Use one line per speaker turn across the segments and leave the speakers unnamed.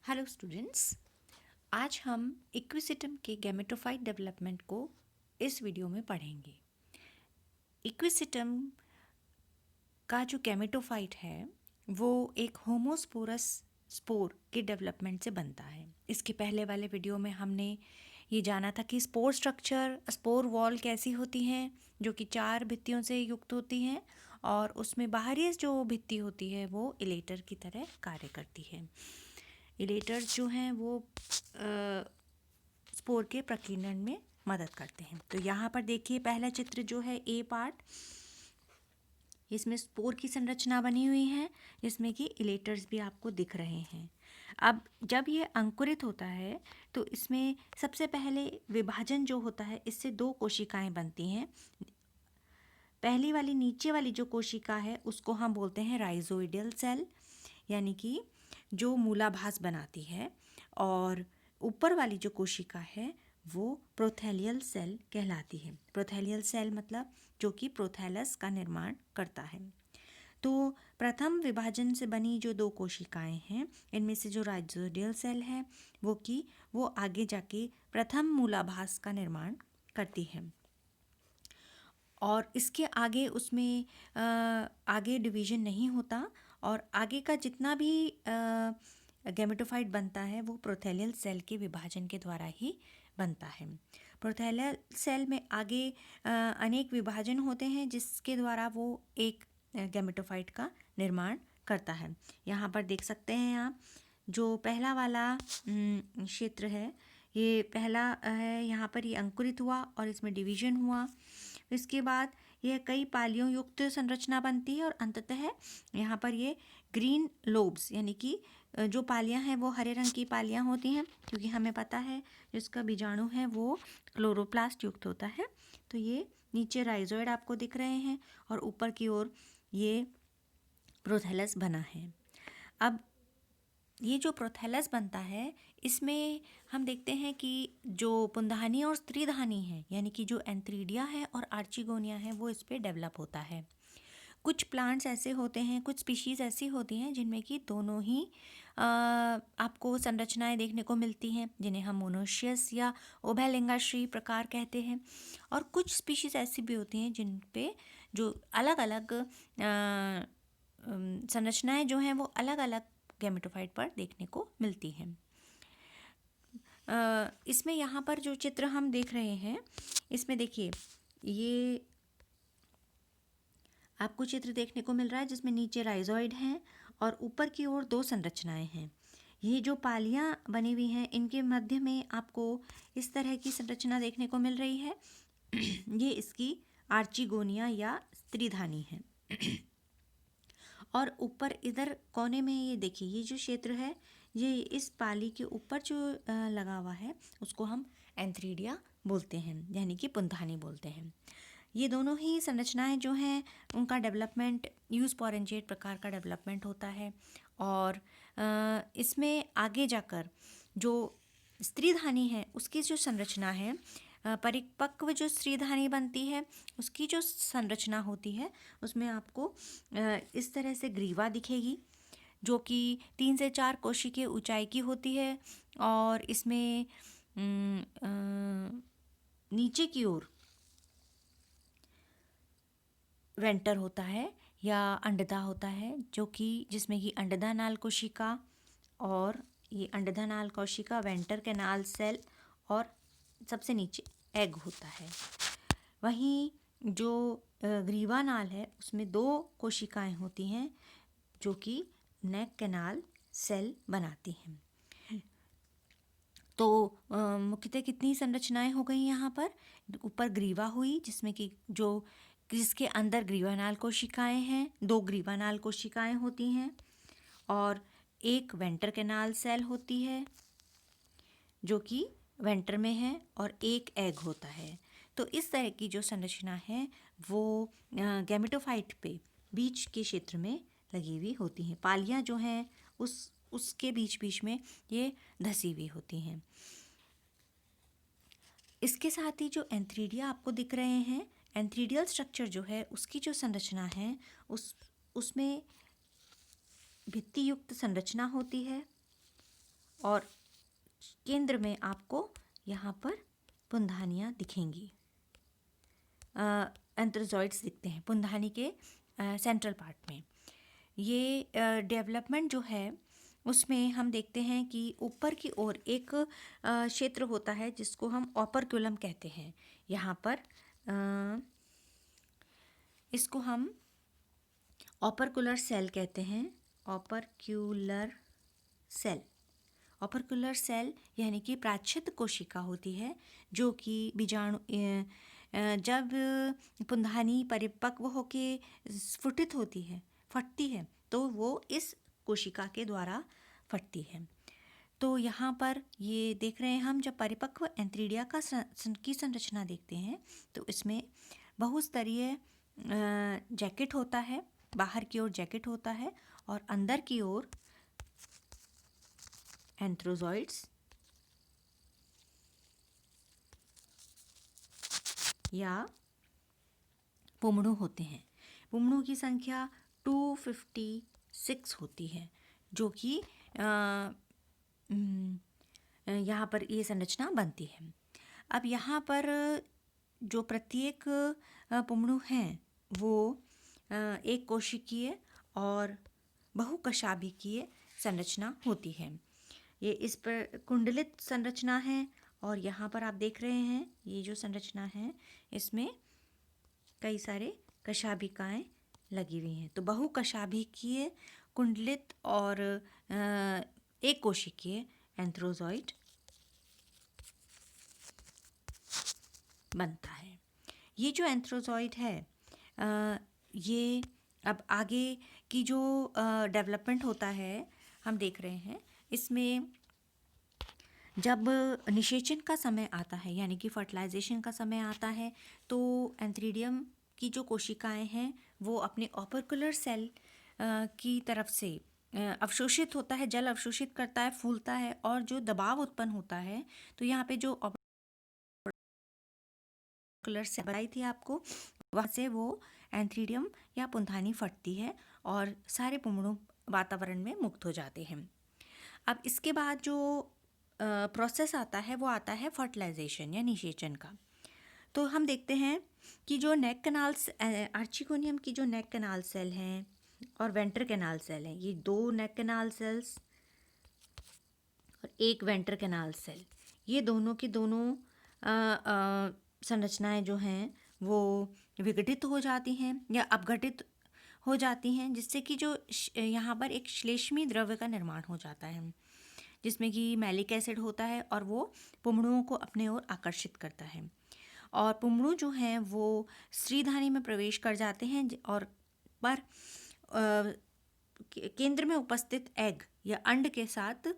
Hello students, आज हम equisetum के गैमेटोफाइट डेवलपमेंट को इस वीडियो में पढ़ेंगे। इक्विसिटम का जो गैमेटोफाइट है वो एक होमोस्पोरस स्पोर के डेवलपमेंट से बनता है। इसके पहले वाले वीडियो में हमने ये जाना था कि स्पोर स्ट्रक्चर, स्पोर वॉल कैसी होती हैं, जो कि 4 भित्तियों से युक्त होती हैं और उसमें बाहरी जो भित्ति होती है वो इलेटर की तरह कार्य करती है। इलेटर्स जो हैं वो स्पोर के प्रकीर्णन में मदद करते हैं। तो यहाँ पर देखिए पहला चित्र जो है ए पार्ट, इसमें स्पोर की संरचना बनी हुई है जिसमें कि इलेटर्स भी आपको दिख रहे हैं। अब जब ये अंकुरित होता है तो इसमें सबसे पहले विभाजन जो होता है, इससे 2 कोशिकाएं बनती हैं। पहली वाली नीचे वाली जो कोशिका है उसको हम बोलते हैं राइजोइडियल सेल, यानी कि जो मूलाभास बनाती है, और ऊपर वाली जो कोशिका है वो प्रोथैलियल सेल कहलाती है। प्रोथैलियल सेल मतलब जो कि प्रोथैलस का निर्माण करता है। तो प्रथम विभाजन से बनी जो 2 कोशिकाएं हैं, इनमें से जो राइजोइडियल सेल है वो आगे जाके प्रथम मूलाभास का निर्माण करती है और इसके आगे उसमें आगे डिवीजन नहीं होता और आगे का जितना भी गैमेटोफाइट बनता है वो प्रोथैलियल सेल के विभाजन के द्वारा ही बनता है। प्रोथैलियल सेल में आगे अनेक विभाजन होते हैं जिसके द्वारा वो एक गैमेटोफाइट का निर्माण करता है। यहाँ पर देख सकते हैं आप, जो पहला वाला क्षेत्र है, ये पहला है। यहाँ पर ये अंकुरित हुआ और इसमें डिवीजन हुआ। इसके बाद यह कई पालियों युक्त संरचना बनती है और अंततः यहाँ पर ये ग्रीन लोब्स, यानी कि जो पालियाँ हैं वो हरे रंग की पालियाँ होती हैं, क्योंकि हमें पता है जिसका बीजाणु है वो क्लोरोप्लास्ट युक्त होता है। तो ये नीचे राइजोइड आपको दिख रहे हैं और ऊपर की ओर ये प्रोथैलस बना है। अब ये जो प्रोथैलस बनता है इसमें हम देखते हैं कि जो पुंधानी और स्त्रीधानी है, यानी कि जो एंथ्रीडिया है और आर्चिगोनिया है, वो इस पे डेवलप होता है। कुछ प्लांट्स ऐसे होते हैं, कुछ स्पीशीज़ ऐसी होती हैं जिनमें कि दोनों ही आपको संरचनाएं देखने को मिलती हैं, जिन्हें हम मोनोशियस या उभयलिंगाश्री प्रकार कहते हैं। और कुछ स्पीशीज़ ऐसी भी होती हैं जिन पे जो अलग अलग संरचनाएं जो हैं वो अलग अलग गैमेटोफाइट पर देखने को मिलती हैं। इसमें यहाँ पर जो चित्र हम देख रहे हैं, इसमें देखिए ये आपको चित्र देखने को मिल रहा है जिसमें नीचे राइजोइड हैं और ऊपर की ओर 2 संरचनाएं हैं। ये जो पालियां बनी हुई हैं इनके मध्य में आपको इस तरह की संरचना देखने को मिल रही है। ये इसकी आर्चिगोनिया या स्त्रीधानी है। और ऊपर इधर कोने में ये देखिए, ये जो क्षेत्र है ये इस पाली के ऊपर जो लगा हुआ है उसको हम एंथ्रीडिया बोलते हैं, यानी कि पुंधानी बोलते हैं। ये दोनों ही संरचनाएं जो हैं उनका डेवलपमेंट यूस्पोरेंजिएट प्रकार का डेवलपमेंट होता है और इसमें आगे जाकर जो स्त्रीधानी है उसकी जो संरचना है, परिपक्व जो स्त्रीधानी बनती है उसकी जो संरचना होती है उसमें आपको इस तरह से ग्रीवा दिखेगी, जो कि 3 से 4 कोशिकीय ऊंचाई की होती है और इसमें नीचे की ओर वेंटर होता है या अंडदा होता है, जो कि जिसमें कि अंडदा नाल कोशिका और ये अंडदा नाल कोशिका, वेंटर कैनाल सेल और सबसे नीचे एग होता है। वहीं जो ग्रीवा नाल है उसमें 2 कोशिकाएं होती हैं जो कि नेक कैनाल सेल बनाती हैं। तो मुख्यतः कितनी संरचनाएं हो गई यहाँ पर? ऊपर ग्रीवा हुई जिसके अंदर ग्रीवानाल कोशिकाएं हैं, 2 ग्रीवानाल कोशिकाएं होती हैं और एक वेंटर कैनाल सेल होती है जो कि वेंटर में है और एक एग होता है। तो इस तरह की जो संरचना है वो गैमेटोफाइट पे बीच के क्षेत्र में लगी हुई होती हैं। पालियाँ जो हैं उसके बीच बीच में ये धसी हुई होती हैं। इसके साथ ही जो एंथ्रीडिया आपको दिख रहे हैं, एंथ्रीडियल स्ट्रक्चर जो है उसकी जो संरचना है उसमें भित्ति युक्त संरचना होती है और केंद्र में आपको यहाँ पर पुंधानियाँ दिखेंगी, एंथ्रोजॉइड्स दिखते हैं पुंधानी के सेंट्रल पार्ट में। ये डेवलपमेंट जो है उसमें हम देखते हैं कि ऊपर की ओर एक क्षेत्र होता है जिसको हम ऑपरक्यूलम कहते हैं। यहाँ पर इसको हम ऑपरक्यूलर सेल कहते हैं। ऑपरक्यूलर सेल, ऑपरक्यूलर सेल यानी कि प्राच्छिद्र कोशिका होती है जो कि बीजाणु जब पुंधानी परिपक्व होके स्फुटित होती है, फटती है, तो वो इस कोशिका के द्वारा फटती है। तो यहाँ पर ये देख रहे हैं हम, जब परिपक्व एंथ्रीडिया की संरचना देखते हैं तो इसमें बहुस्तरीय जैकेट होता है, बाहर की ओर जैकेट होता है और अंदर की ओर एंथ्रोजॉइड्स या पुमड़ू होते हैं। पुमड़ू की संख्या 256 होती है, जो कि यहाँ पर ये संरचना बनती है। अब यहाँ पर जो प्रत्येक पुमड़ू हैं वो एक कोशिकीय और बहुकशाभिकीय संरचना होती है। ये इस पर कुंडलित संरचना है और यहाँ पर आप देख रहे हैं ये जो संरचना है इसमें कई सारे कशाभिकाएं लगी हुई हैं। तो बहुकशाभिकीय, कुंडलित और एक कोशिकीय एंथ्रोजॉइड बनता है। ये जो एंथ्रोजॉइड है ये अब आगे की जो डेवलपमेंट होता है हम देख रहे हैं, इसमें जब निषेचन का समय आता है यानी कि फर्टिलाइजेशन का समय आता है तो एंथ्रीडियम की जो कोशिकाएं हैं वो अपने ऑपरक्यूलर सेल की तरफ से अवशोषित होता है, जल अवशोषित करता है, फूलता है और जो दबाव उत्पन्न होता है तो यहाँ पे जो ऑपरक्यूलर सेल बताई थी आपको, वहाँ से वो एंथ्रीडियम या पुंधानी फटती है और सारे पुमड़ू वातावरण में मुक्त हो जाते हैं। अब इसके बाद जो प्रोसेस आता है वो आता है फर्टिलाइजेशन या निषेचन का। तो हम देखते हैं कि जो नेक कैनाल्स, आर्चिगोनियम की जो नेक कैनाल सेल हैं और वेंटर कैनाल सेल हैं, ये 2 नेक कैनाल सेल्स और एक वेंटर कैनाल सेल, ये दोनों की दोनों संरचनाएं जो हैं वो विघटित हो जाती हैं या अपघटित हो जाती हैं, जिससे कि जो यहाँ पर एक श्लेष्मी द्रव्य का निर्माण हो जाता है जिसमें कि मैलिक एसिड होता है और वो पुमड़ुओं को अपने ओर आकर्षित करता है। और पुमड़ू जो हैं वो स्त्रीधानी में प्रवेश कर जाते हैं और पर केंद्र में उपस्थित एग या अंड के साथ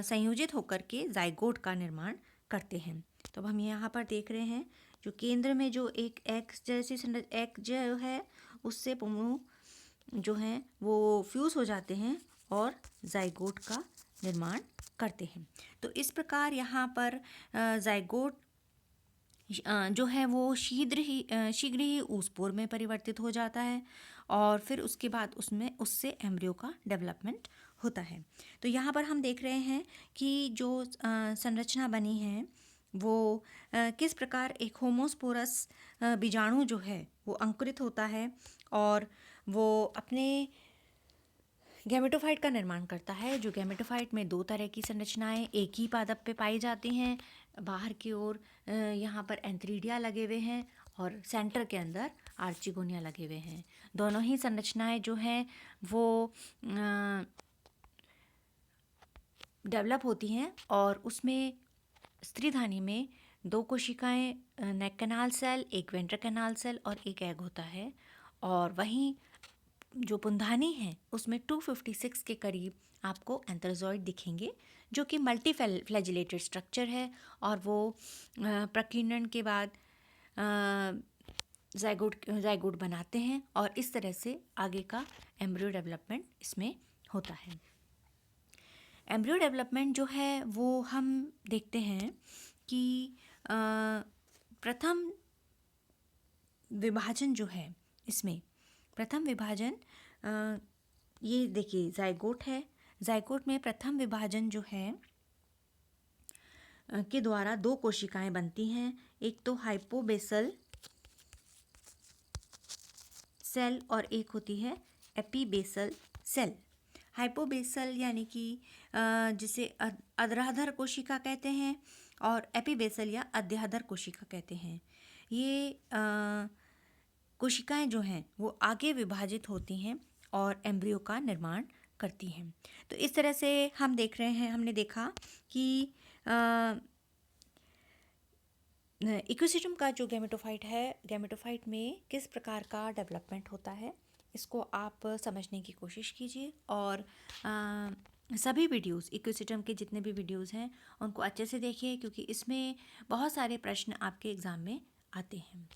संयोजित होकर के जाइगोट का निर्माण करते हैं। तो अब हम यहाँ पर देख रहे हैं जो केंद्र में जो एक एग जैसी एग जो है उससे पुमड़ू जो हैं वो फ्यूज़ हो जाते हैं और जाइगोट का निर्माण करते हैं। तो इस प्रकार यहाँ पर जाइगोट जो है वो शीघ्र ही ऊसपोर में परिवर्तित हो जाता है और फिर उसके बाद उससे एम्ब्रियो का डेवलपमेंट होता है। तो यहाँ पर हम देख रहे हैं कि जो संरचना बनी है वो किस प्रकार एक होमोस्पोरस बीजाणु जो है वो अंकुरित होता है और वो अपने गैमेटोफाइट का निर्माण करता है। जो गैमेटोफाइट में 2 तरह की संरचनाएं एक ही पादप पे पाई जाती हैं। बाहर की ओर यहाँ पर एंथ्रीडिया लगे हुए हैं और सेंटर के अंदर आर्चिगोनिया लगे हुए हैं। दोनों ही संरचनाएं जो हैं वो डेवलप होती हैं और उसमें स्त्रीधानी में 2 कोशिकाएं, नेक कैनाल सेल, एक वेंट्र कैनाल सेल और एक एग होता है। और वहीं जो पुंधानी है उसमें 256 के करीब आपको एंथ्रोजॉइड दिखेंगे जो कि मल्टी फ्लैजिलेटेड स्ट्रक्चर है और वो प्रकीर्णन के बाद जाइगोट बनाते हैं और इस तरह से आगे का एम्ब्रियो डेवलपमेंट इसमें होता है। एम्ब्रियो डेवलपमेंट जो है वो हम देखते हैं कि प्रथम विभाजन जो है इसमें प्रथम विभाजन ये देखिए जाइगोट है, जाइगोट में प्रथम विभाजन जो है के द्वारा दो कोशिकाएं बनती हैं। एक तो हाइपोबेसल सेल और एक होती है एपीबेसल सेल। हाइपोबेसल यानी कि जिसे अग्राधार कोशिका कहते हैं और एपीबेसल या अध्याधार कोशिका कहते हैं। ये कोशिकाएं जो हैं वो आगे विभाजित होती हैं और एम्ब्रियो का निर्माण करती हैं। तो इस तरह से हम देख रहे हैं, हमने देखा कि इक्विसिटम का जो गैमेटोफाइट है, गैमेटोफाइट में किस प्रकार का डेवलपमेंट होता है, इसको आप समझने की कोशिश कीजिए और सभी वीडियोस, इक्विसिटम के जितने भी वीडियोस हैं उनको अच्छे से देखिए, क्योंकि इसमें बहुत सारे प्रश्न आपके एग्ज़ाम में आते हैं।